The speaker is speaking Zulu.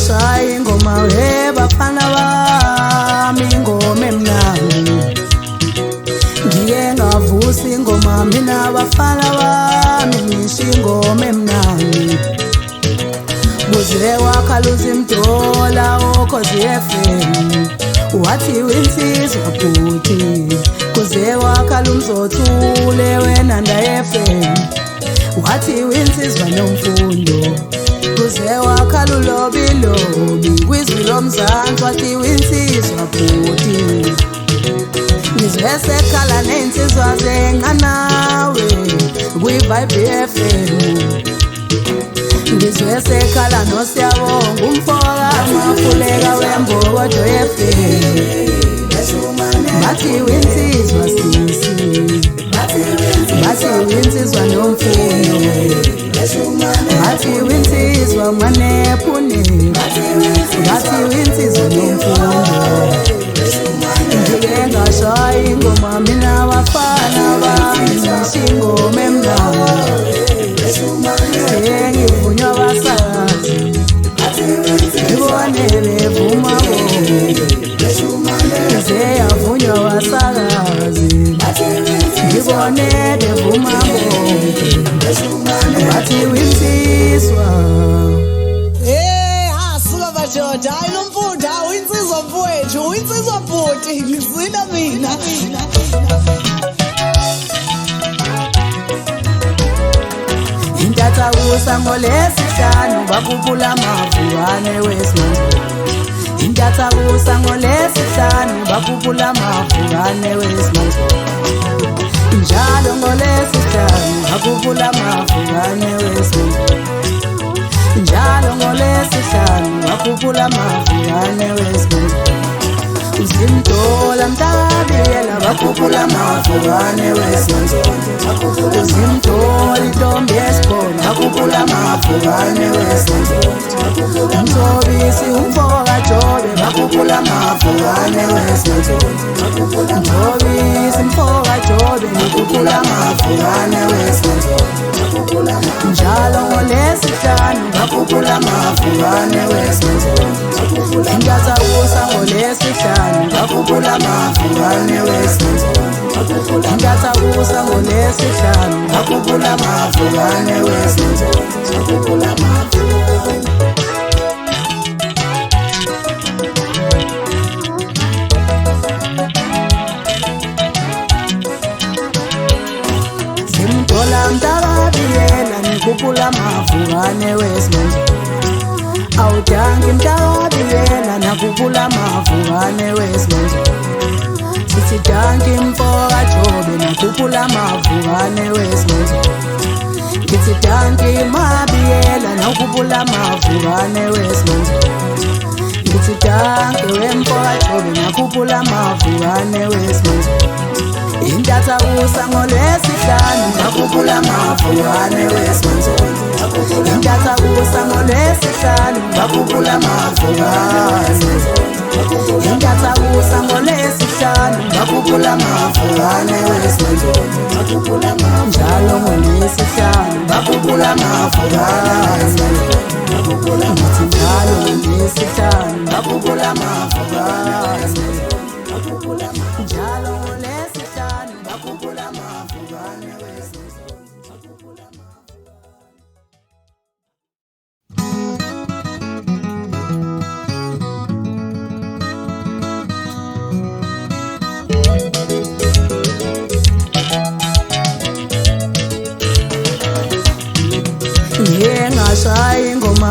ngashaya ingoma bafana bami ingoma emnandi ngiye ngavusa ingoma mina bafana bami ngisho ingoma emnandi buze wakhaluza imdola okhozi FM wathi winsizwa bhuti kuze wakhala umzothule wena nda FM wathi winsizwa nomfundo kuze wakhala ulobilobi kwizwi lomzansi wathi winsizwa bhuti ngizesekhala nensizwa zenganawe kwi-Vibe FM ngizesekhala noSiyabonga umfoka amafuleka wembokodo FM bathi winsizwa sisi bathi winsizwa nomfundo bathi winsizwa manephune bathi winsizwa nomfundo ngike ngashaya ingoma mina bafana bami ngisho ingoma emnandi sengivunywa basakazi ngibone bevuma ngize yavunywa basakazi ngibone bevuma bathi winsizwa hasuka bajoda hayi lo mfundi winsizwa mfowethu winsizwa bhuti ngizila mina intathakusa ngolesihlanu bakhuphula amavukane wesimanje intathakusa ngolesihlanu bakhuphula amavukane wesimanje njalo ngolesihlanu bakhuphula amavukane wesimanje njalo ngolesihlanu bakhuphula amavukane wesimanje uzimdola mtabiyela bakhuphula amavukane wesimanje uzimdola intombi yesikhona bakhuphula amavukane wesimanje umthobisi umfoka Jobe bakhuphula amavukane wesimanje umthobisi umfoka Jobe bakhuphula amavukane wesimanje njalo ngolesihlanu bakhuphula amavukane wesimanje intathakusa ngolesihlanu bakhuphula amavukane wesimanje intathakusa ngolesihlanu bakhuphula amavukane wesimanje simdola mntakabiyela nikhuphula amavukane wesimanje awudangi mntakabiyela nakhuphula amavukane wesimanje sithi danki mfoka Jobe nakhuphula amavukane wesimanje ngithi danki mabiyela nakhuphula amavukane wesimanje ngithi danki wemfoka Jobe nakhuphula amavukane wesimanje intathakusa ngolesihlanu bakhuphula amavukane wesimanje intathakusa ngolesihlanu bakhuphula amavukane intathakusa ngolesihlanu bakhuphula amavukane wesimanje njalo ngolesihlanu bakhuphula amavukane ngithi njalo ngolesihlanu bakhuphula amavukane njalo ngolesihlanu bakhuphula amavukane wesimanje ngashaya ingoma